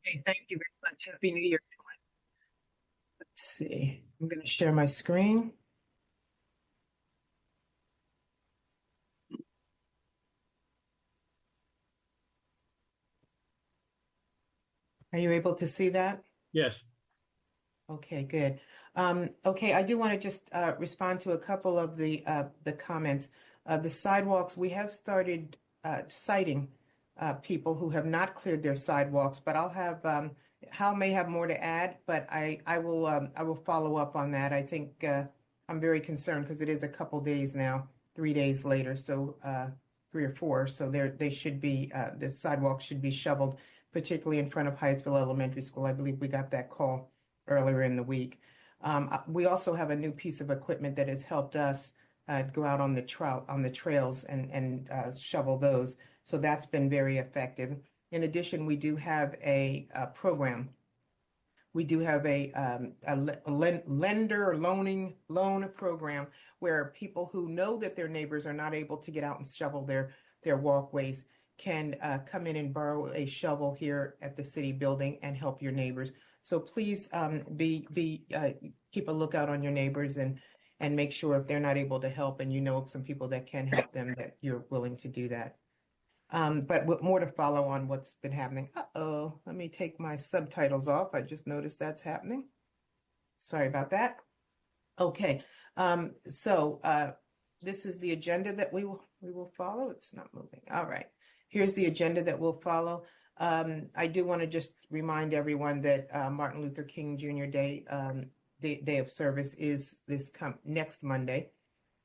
Okay, thank you very much. Happy New Year, everyone. Let's see. I'm going to share my screen. Are you able to see that? Yes. Okay, good. Okay, I do want to just respond to a couple of the comments. The sidewalks, we have started citing people who have not cleared their sidewalks, but I'll have Hal may have more to add, but I will follow up on that. I think I'm very concerned because it is a couple days now, 3 days later, so 3 or 4. So they should be the sidewalks should be shoveled, particularly in front of Hyattsville Elementary School. I believe we got that call earlier in the week. We also have a new piece of equipment that has helped us go out on the trails and shovel those. So that's been very effective. In addition, we do have a program. We do have a lender or loan program where people who know that their neighbors are not able to get out and shovel their walkways can come in and borrow a shovel here at the city building and help your neighbors. So please keep a lookout on your neighbors and make sure if they're not able to help and you know of some people that can help them, that you're willing to do that. But with more to follow on what's been happening. Uh-oh, let me take my subtitles off. I just noticed that's happening. Sorry about that. Okay, so this is the agenda that we will follow. It's not moving. All right. Here's the agenda that we'll follow. I do want to just remind everyone that Martin Luther King Jr. Day, Day of Service is next Monday,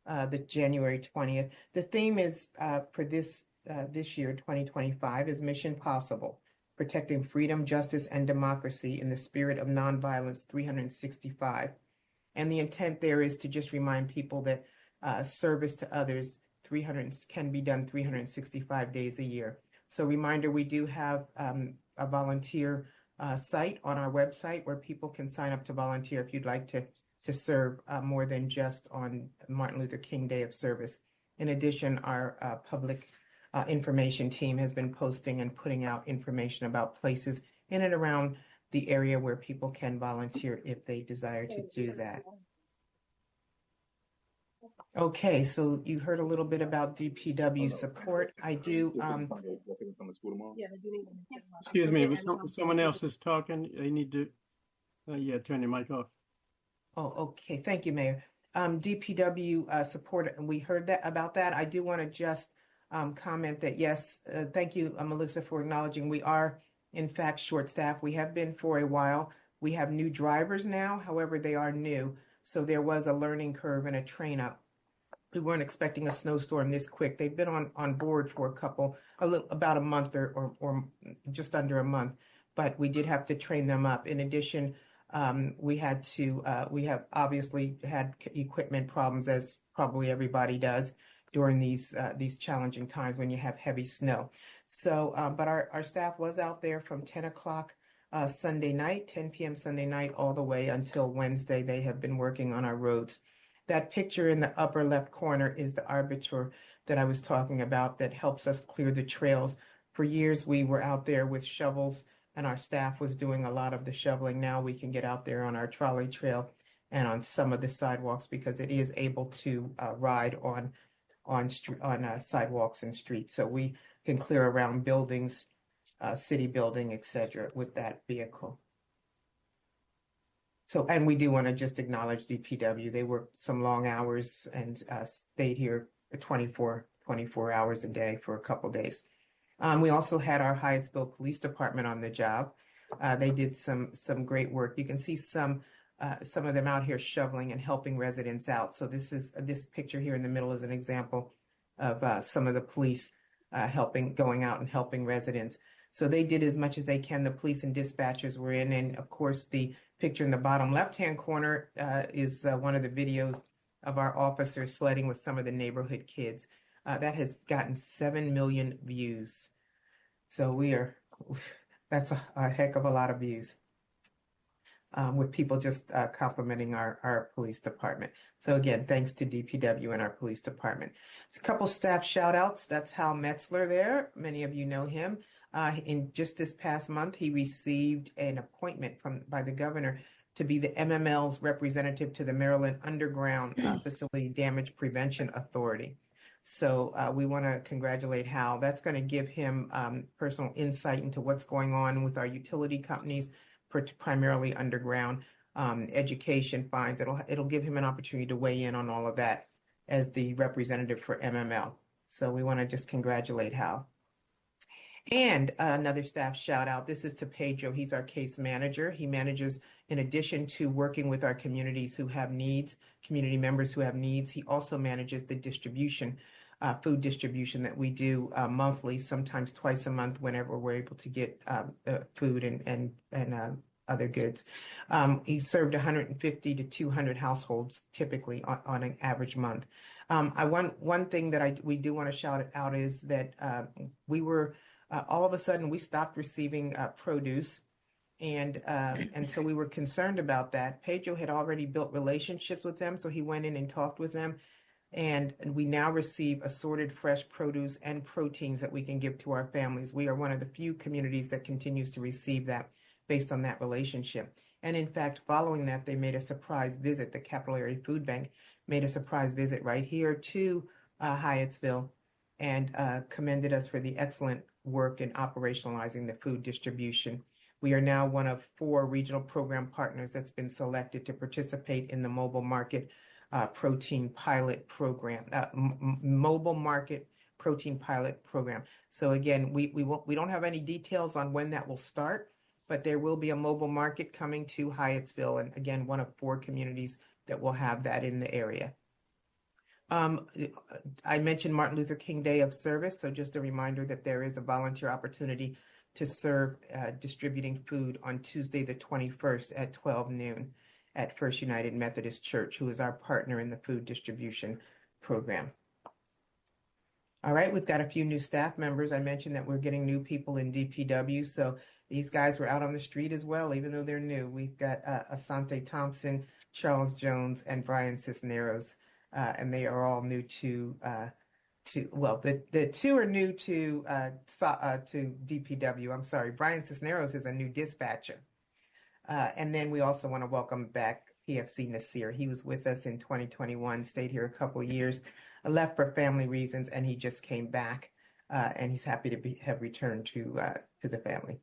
the January 20th. The theme is for this year, 2025, is Mission Possible, protecting freedom, justice, and democracy in the spirit of nonviolence 365. And the intent there is to just remind people that service to others can be done 365 days a year. So reminder, we do have a volunteer site on our website where people can sign up to volunteer if you'd like to serve more than just on Martin Luther King Day of Service. In addition, our public information team has been posting and putting out information about places in and around the area where people can volunteer if they desire to do that. Okay, so you heard a little bit about DPW support. I do. Excuse me, if someone else is talking, I need to, turn your mic off. Oh, okay. Thank you, Mayor. DPW support, we heard about that. I do want to just comment that, yes, thank you, Melissa, for acknowledging we are, in fact, short-staffed. We have been for a while. We have new drivers now. However, they are new. So there was a learning curve and a train up. We weren't expecting a snowstorm this quick. They've been on board for about a month or just under a month, but we did have to train them up. In addition, we have obviously had equipment problems, as probably everybody does during these challenging times when you have heavy snow. So, but our staff was out there from 10 o'clock Sunday night, 10 p.m. Sunday night, all the way until Wednesday. They have been working on our roads. That picture in the upper left corner is the arbiter that I was talking about that helps us clear the trails. For years, we were out there with shovels and our staff was doing a lot of the shoveling. Now we can get out there on our trolley trail and on some of the sidewalks because it is able to ride on sidewalks and streets. So we can clear around buildings, city building, etc. with that vehicle. So, and we do want to just acknowledge DPW. They worked some long hours and stayed here 24 hours a day for a couple days. We also had our Hyattsville Police Department on the job. They did some great work. You can see some of them out here shoveling and helping residents out. So this picture here in the middle is an example of some of the police going out and helping residents. So they did as much as they can. The police and dispatchers were in, and of course the picture in the bottom left-hand corner is one of the videos of our officers sledding with some of the neighborhood kids. That has gotten 7 million views. So that's a heck of a lot of views with people just complimenting our police department. So again, thanks to DPW and our police department. It's a couple staff shout outs. That's Hal Metzler there. Many of you know him. In just this past month, he received an appointment by the governor to be the MML's representative to the Maryland Underground Facility Damage Prevention Authority. So we want to congratulate Hal. That's going to give him personal insight into what's going on with our utility companies, primarily underground education fines. It'll give him an opportunity to weigh in on all of that as the representative for MML. So we want to just congratulate Hal. And another staff shout out. This is to Pedro. He's our case manager. He manages, in addition to working with our communities who have needs, community members who have needs, he also manages the distribution, food distribution that we do monthly, sometimes twice a month whenever we're able to get food and other goods. He served 150 to 200 households typically on an average month. One thing that we do want to shout out is that we were all of a sudden we stopped receiving produce, and so we were concerned about that. Pedro had already built relationships with them, so he went in and talked with them, and we now receive assorted fresh produce and proteins that we can give to our families. We are one of the few communities that continues to receive that based on that relationship. And in fact, following that, they made a surprise visit. The Capital Area Food Bank made a surprise visit right here to Hyattsville and commended us for the excellent work in operationalizing the food distribution. We are now one of 4 regional program partners that's been selected to participate in the mobile market protein pilot program, mobile market protein pilot program. So again, we don't have any details on when that will start, but there will be a mobile market coming to Hyattsville, and again, one of 4 communities that will have that in the area. I mentioned Martin Luther King Day of Service, so just a reminder that there is a volunteer opportunity to serve distributing food on Tuesday the 21st at 12 noon at First United Methodist Church, who is our partner in the food distribution program. All right, we've got a few new staff members. I mentioned that we're getting new people in DPW, so these guys were out on the street as well, even though they're new. We've got Asante Thompson, Charles Jones, and Brian Cisneros. And they are all new to the 2 are new to DPW. I'm sorry, Brian Cisneros is a new dispatcher. And then we also want to welcome back PFC Nasir. He was with us in 2021, stayed here a couple years, left for family reasons, and he just came back. And he's happy to have returned to the family.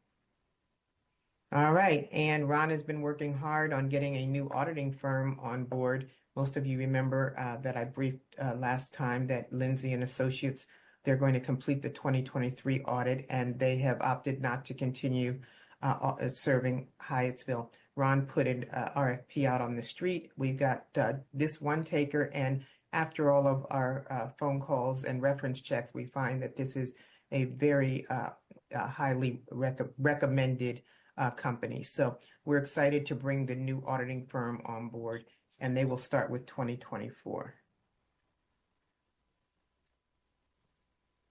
All right, and Ron has been working hard on getting a new auditing firm on board. Most of you remember that I briefed last time that Lindsay and Associates, they're going to complete the 2023 audit, and they have opted not to continue serving Hyattsville. Ron put an RFP out on the street. We've got this one taker, and after all of our phone calls and reference checks, we find that this is a very highly recommended company. So we're excited to bring the new auditing firm on board, and they will start with 2024.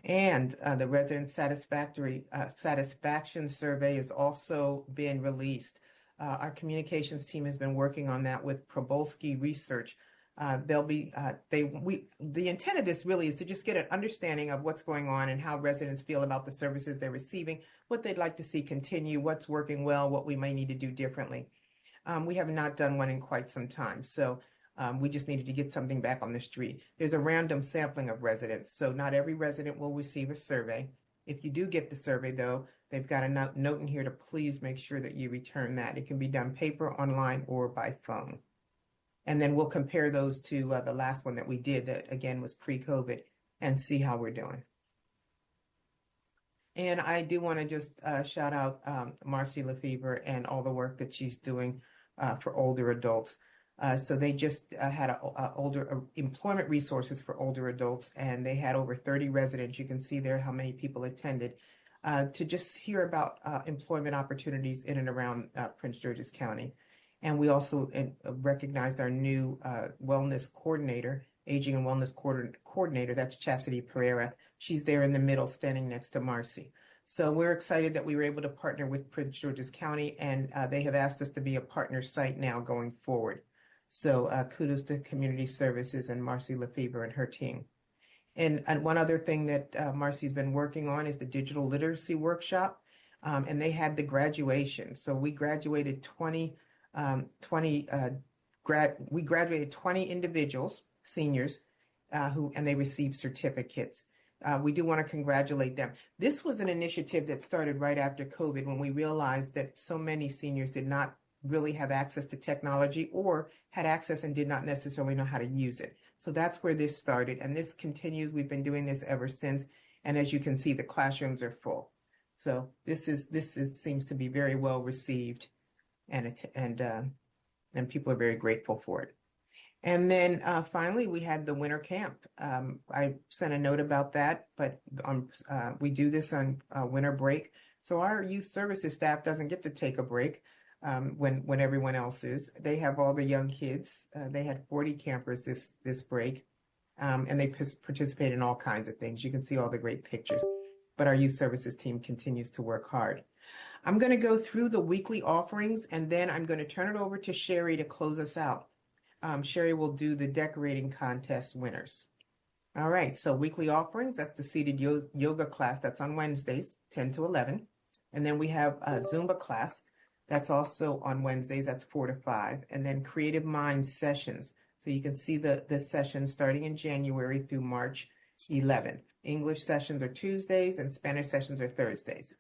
And the resident satisfaction survey has also been released. Our communications team has been working on that with Probolsky Research. The intent of this really is to just get an understanding of what's going on and how residents feel about the services they're receiving, what they'd like to see continue, what's working well, what we may need to do differently. We have not done one in quite some time, so we just needed to get something back on the street. There's a random sampling of residents, so not every resident will receive a survey. If you do get the survey, though, they've got a note in here to please make sure that you return that. It can be done paper, online, or by phone. And then we'll compare those to the last one that we did that, again, was pre-COVID, and see how we're doing. And I do want to just shout out Marcy Lefevre and all the work that she's doing for older adults. So they just had older employment resources for older adults, and they had over 30 residents. You can see there how many people attended to just hear about employment opportunities in and around Prince George's County. And we also recognized our new wellness coordinator, aging and wellness coordinator. That's Chastity Pereira. She's there in the middle, standing next to Marcy. So we're excited that we were able to partner with Prince George's County, and they have asked us to be a partner site now going forward. So kudos to Community Services and Marcy Lefevre and her team. And one other thing that Marcy's been working on is the digital literacy workshop. And they had the graduation. So we graduated 20 individuals, seniors, and they received certificates. We do want to congratulate them. This was an initiative that started right after COVID, when we realized that so many seniors did not really have access to technology, or had access and did not necessarily know how to use it. So that's where this started, and this continues. We've been doing this ever since. And as you can see, the classrooms are full. So this seems to be very well received, and people are very grateful for it. And then finally, we had the winter camp. I sent a note about that, but we do this on winter break. So our youth services staff doesn't get to take a break when everyone else is. They have all the young kids. They had 40 campers this break, and they participate in all kinds of things. You can see all the great pictures. But our youth services team continues to work hard. I'm going to go through the weekly offerings, and then I'm going to turn it over to Sherry to close us out. Sherry will do the decorating contest winners. All right, so weekly offerings, that's the seated yoga class. That's on Wednesdays, 10 to 11. And then we have a Zumba class. That's also on Wednesdays, that's 4 to 5. And then Creative Minds sessions. So you can see the sessions starting in January through March 11th. English sessions are Tuesdays and Spanish sessions are Thursdays.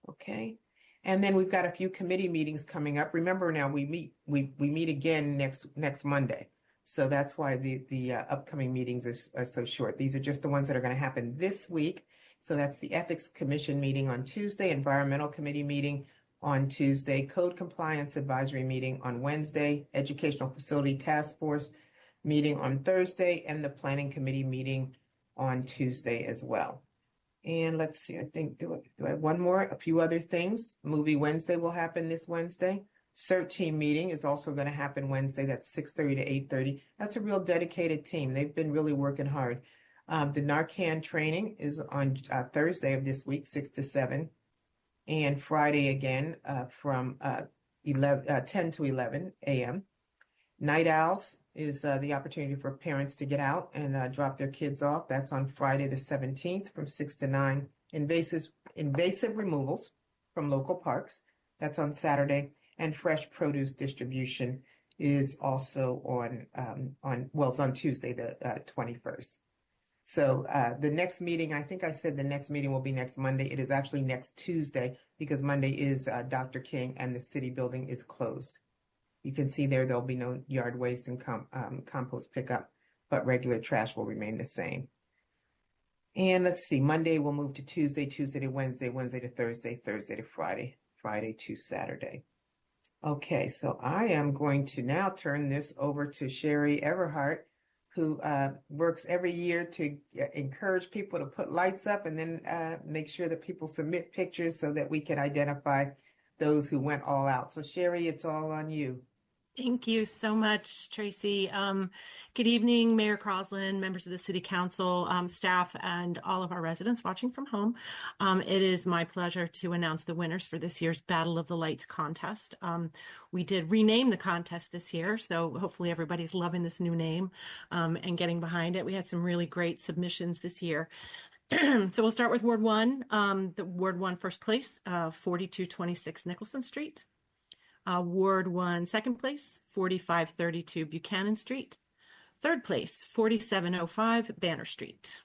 Okay. And then we've got a few committee meetings coming up. Remember now, we meet again next Monday. So that's why the upcoming meetings are so short. These are just the ones that are going to happen this week. So that's the Ethics Commission meeting on Tuesday, Environmental Committee meeting on Tuesday, Code Compliance Advisory meeting on Wednesday, Educational Facility Task Force meeting on Thursday, and the Planning Committee meeting on Tuesday as well. And let's see, I think, do I have one more? A few other things. Movie Wednesday will happen this Wednesday. CERT team meeting is also going to happen Wednesday. That's 6:30 to 8:30. That's a real dedicated team. They've been really working hard. The Narcan training is on Thursday of this week, 6 to 7. And Friday again from 10 to 11 a.m. Night Owls is the opportunity for parents to get out and drop their kids off. That's on Friday the 17th from 6 to 9. Invasive removals from local parks. That's on Saturday. And fresh produce distribution is also it's on Tuesday the 21st. So the next meeting, I think I said the next meeting will be next Monday. It is actually next Tuesday, because Monday is Dr. King and the city building is closed. You can see there'll be no yard waste and compost pickup, but regular trash will remain the same. And let's see, Monday we'll move to Tuesday, Tuesday to Wednesday, Wednesday to Thursday, Thursday to Friday, Friday to Saturday. Okay, so I am going to now turn this over to Sherry Everhart, who works every year to encourage people to put lights up and then make sure that people submit pictures so that we can identify those who went all out. So Sherry, it's all on you. Thank you so much, Tracy. Good evening, Mayor Crosland, members of the City Council, staff, and all of our residents watching from home. It is my pleasure to announce the winners for this year's Battle of the Lights contest. We did rename the contest this year, so hopefully everybody's loving this new name and getting behind it. We had some really great submissions this year. So we'll start with Ward 1. The Ward 1 first place, 4226 Nicholson Street. Ward 1 second place, 4532 Buchanan Street. Third place, 4705 Banner Street.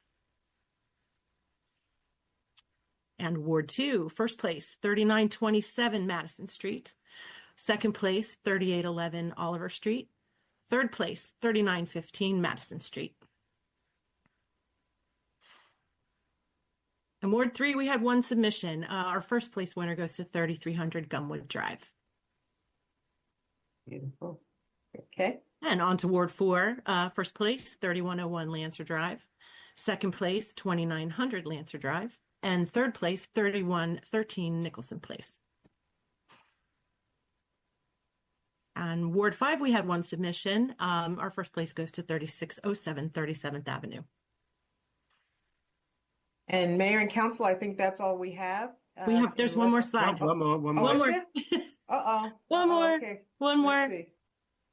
And Ward 2 first place, 3927 Madison Street. Second place, 3811 Oliver Street. Third place, 3915 Madison Street. And Ward 3, we had one submission. Our first place winner goes to 3300 Gumwood Drive. Beautiful. Okay. And on to Ward 4, first place, 3101 Lancer Drive. Second place, 2900 Lancer Drive. And third place, 3113 Nicholson Place. And Ward 5, we had one submission. Our first place goes to 3607 37th Avenue. And Mayor and Council, I think that's all we have. There's one more slide. One more. One more. Uh-oh. One more. Okay. One more. Let's see.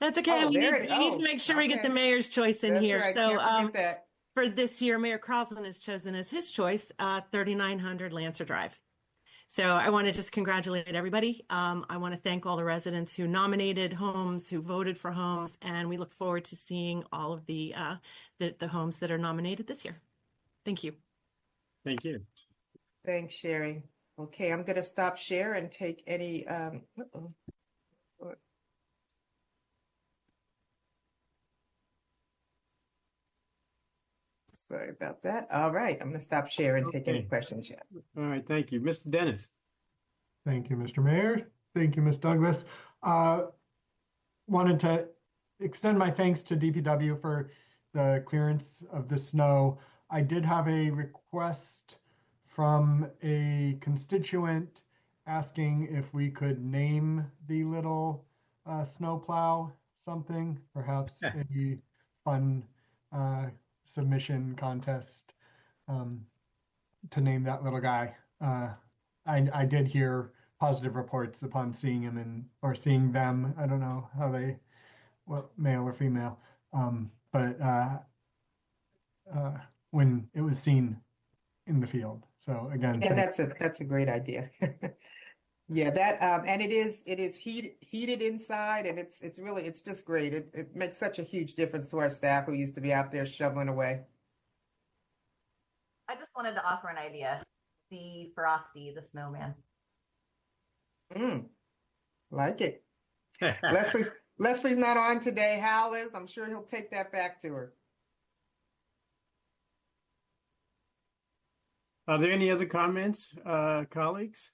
That's okay. Oh, we there need it is. to make sure we get Okay. the mayor's choice in That's here. right. So Can't forget that. For this year, Mayor Crosland has chosen as his choice 3900 Lancer Drive. So I want to just congratulate everybody. I want to thank all the residents who nominated homes, who voted for homes, and we look forward to seeing all of the homes that are nominated this year. Thank you. Thank you. Thanks, Sherry. Okay, I'm going to stop share and take any. Sorry about that. All right, I'm going to stop share and take any questions yet. All right, thank you. Mr. Dennis. Thank you, Mr. Mayor. Thank you, Ms. Douglas. Wanted to extend my thanks to DPW for the clearance of the snow. I did have a request from a constituent asking if we could name the little snowplow something, perhaps a fun submission contest to name that little guy. I did hear positive reports upon seeing him or seeing them. I don't know how what male or female, but when it was seen in the field. So again, yeah, that's a great idea. Yeah, that and it is heated inside, and it's just great. It makes such a huge difference to our staff who used to be out there shoveling away. I just wanted to offer an idea. The Frosty, the snowman. Like it. Leslie's not on today. Hal is. I'm sure he'll take that back to her. Are there any other comments, colleagues?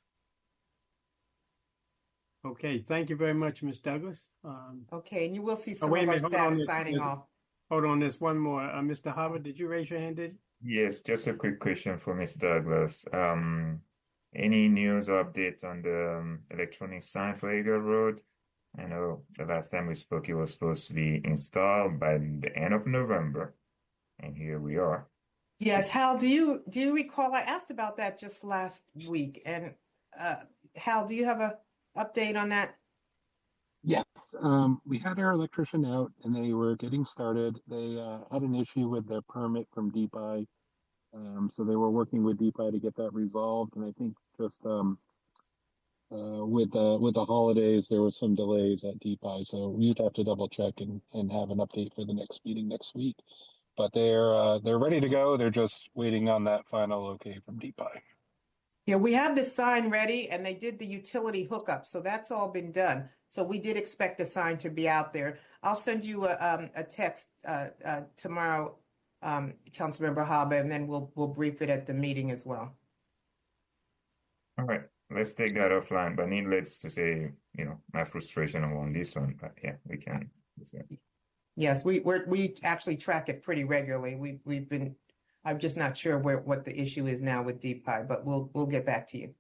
Okay, thank you very much, Ms. Douglas. Okay, and you will see some wait of a our minute, staff signing off. Hold on, there's one more. Mr. Howard, did you raise your hand? Yes, just a quick question for Ms. Douglas. Any news or update on the electronic sign for Eagle Road? I know the last time we spoke, it was supposed to be installed by the end of November, and here we are. Yes, Hal, do you recall? I asked about that just last week, and Hal, do you have a update on that? Yes, we had our electrician out and they were getting started. They had an issue with their permit from DPI, so they were working with DPI to get that resolved. And I think just with the holidays, there was some delays at DPI, so we'd have to double check and have an update for the next meeting next week. But they're ready to go. They're just waiting on that final okay from DPI. Yeah, we have the sign ready, and they did the utility hookup, so that's all been done. So we did expect the sign to be out there. I'll send you a text tomorrow, Councilmember Haba, and then we'll brief it at the meeting as well. All right, let's take that offline. But needless to say, my frustration on this one. But yeah, we can. Yes, we actually track it pretty regularly. We've been. I'm just not sure what the issue is now with DPI, but we'll get back to you.